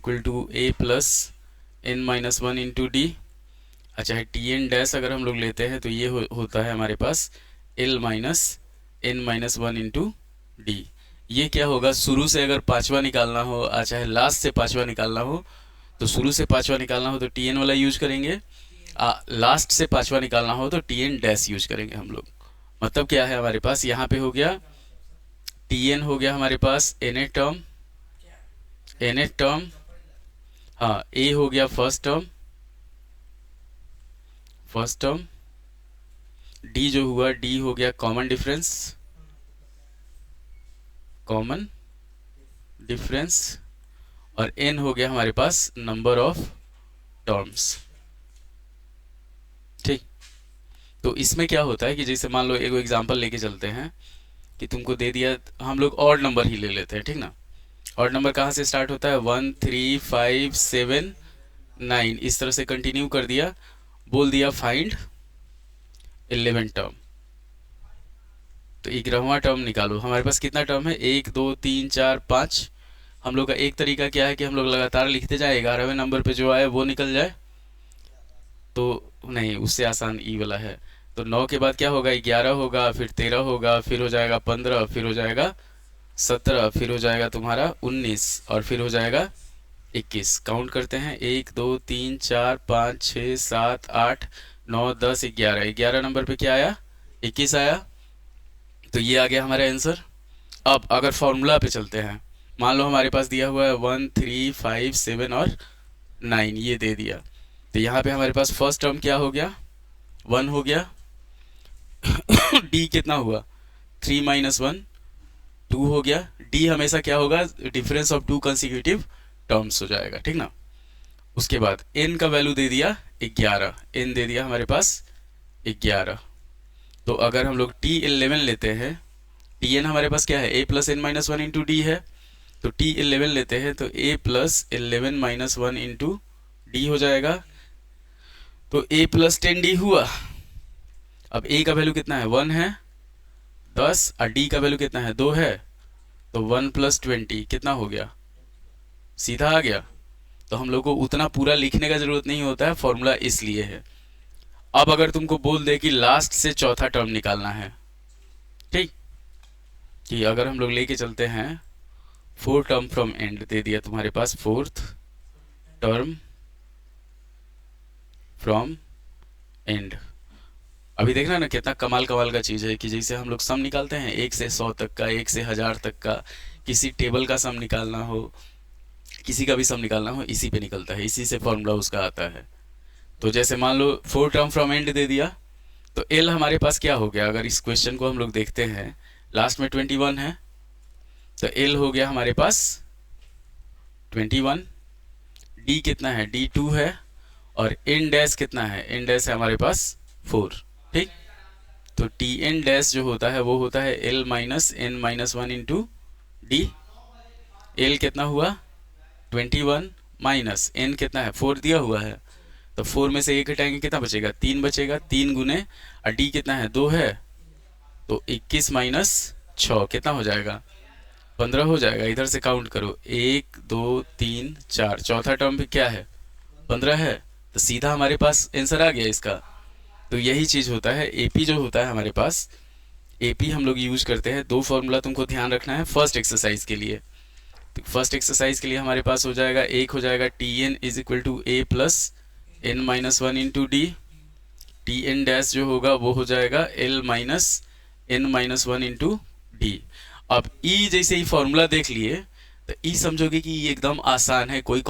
Equal to a plus N minus one into d. अच्छा है T n dash अगर हम लोग लेते हैं तो ये होता है हमारे पास L minus N minus one into D. ये क्या होगा, शुरू से अगर पांचवा निकालना हो, चाहे लास्ट से पांचवा निकालना हो, तो शुरू से पांचवा निकालना हो तो टी एन वाला यूज करेंगे, लास्ट से पांचवा निकालना हो तो टी एन डैश यूज करेंगे हम लोग। मतलब क्या है हमारे पास यहाँ पे हो गया टी एन हो गया हमारे पास एन ए टर्म, हाँ ए हो गया फर्स्ट टर्म, डी जो हुआ डी हो गया कॉमन डिफरेंस, और एन हो गया हमारे पास नंबर ऑफ टर्म्स। ठीक, तो इसमें क्या होता है कि जैसे मान लो एक एग्जांपल लेके चलते हैं कि तुमको दे दिया, हम लोग ऑड नंबर ही ले लेते हैं, ठीक ना। ऑड नंबर कहाँ से स्टार्ट होता है, 1 3 5 7 9, इस तरह से कंटिन्यू कर दिया, बोल दिया फाइंड 11 टर्म। तो 11वां टर्म निकालो। हमारे पास कितना टर्म है, 1 2 3 4 5। हम लोग का एक तरीका क्या है कि हम लोग लगातार लिखते जाए, 11वें नंबर पे जो आए वो निकल जाए, तो नहीं, उससे आसान ई वाला है। तो 9 के बाद क्या होगा, 11 होगा, फिर 13 होगा, फिर हो जाएगा 15, फिर हो जाएगा 17, फिर हो जाएगा तुम्हारा 19, और फिर हो जाएगा 21। काउंट करते हैं, 1 2 3 4 5 6 7 8 9 10 11। 11 नंबर पे क्या आया, 21 आया। तो ये आ गया हमारा आंसर। अब अगर फॉर्मूला पे चलते हैं, मान लो हमारे पास दिया हुआ है 1 3 5 7 और 9, ये दे दिया। तो यहाँ पे हमारे पास फर्स्ट टर्म क्या हो गया, 1 हो गया। डी कितना हुआ, 3 माइनस 1 2 हो गया। डी हमेशा क्या होगा, डिफरेंस ऑफ 2 कंसेक्यूटिव टर्म्स हो जाएगा, ठीक ना। उसके बाद एन का वैल्यू दे दिया 11, एन दे दिया हमारे पास 11। तो अगर हम लोग T11 लेते हैं, टी एन हमारे पास क्या है, A plus N minus one into D है। तो T11 लेते हैं तो A plus 11 minus one into D हो जाएगा। तो ए प्लस 10D हुआ। अब ए का वैल्यू कितना है, 1 है, 10, और डी का वैल्यू कितना है, 2 है। तो 1 प्लस 20 कितना हो गया, सीधा आ गया। तो हम लोग को उतना पूरा लिखने का जरूरत नहीं होता है, फॉर्मूला इसलिए है। अब अगर तुमको बोल दे कि लास्ट से चौथा टर्म निकालना है, ठीक, कि अगर हम लोग लेके चलते हैं 4 टर्म फ्रॉम एंड, दे दिया तुम्हारे पास 4th टर्म फ्रॉम एंड। अभी देखना ना कितना कमाल का चीज़ है कि जैसे हम लोग सम निकालते हैं 1 से 100 तक का, 1 से 1000 तक का, किसी टेबल का सम निकालना हो, किसी का भी सम निकालना हो, इसी पे निकलता है, इसी से फॉर्मूला उसका आता है। तो जैसे मान लो 4 टर्म फ्रॉम एंड दे दिया, तो एल हमारे पास क्या हो गया, अगर इस क्वेश्चन को हम लोग देखते हैं, लास्ट में 21 है, तो एल हो गया हमारे पास 21। डी कितना है, डी 2 है, और एन डैश कितना है, एन डैश है हमारे पास 4, ठीक। तो टी एन डैश जो होता है वो होता है l minus N minus one into d. L कितना हुआ 21, माइनस एन कितना है 4 दिया हुआ है, तो 4 में से 1 हटाएंगे कितना बचेगा, 3 बचेगा, 3 गुने, और डी कितना है 2 है, तो 21 माइनस 6 कितना हो जाएगा, 15 हो जाएगा। इधर से काउंट करो, 1 2 3 4, चौथा टर्म भी क्या है 15 है, तो सीधा हमारे पास आंसर आ गया इसका। तो यही चीज़ होता है, एपी जो होता है हमारे पास, एपी हम लोग यूज करते हैं। 2 फॉर्मूला तुमको ध्यान रखना है फर्स्ट एक्सरसाइज के लिए। तो फर्स्ट एक्सरसाइज के लिए हमारे पास हो जाएगा, एक हो जाएगा t n is equal to a plus N minus one into d. T n dash जो होगा वो हो जाएगा l minus N minus one into d. अब ई जैसे ही फॉर्मूला देख लिए तो ई समझोगे कि ये एकदम आसान है, कोई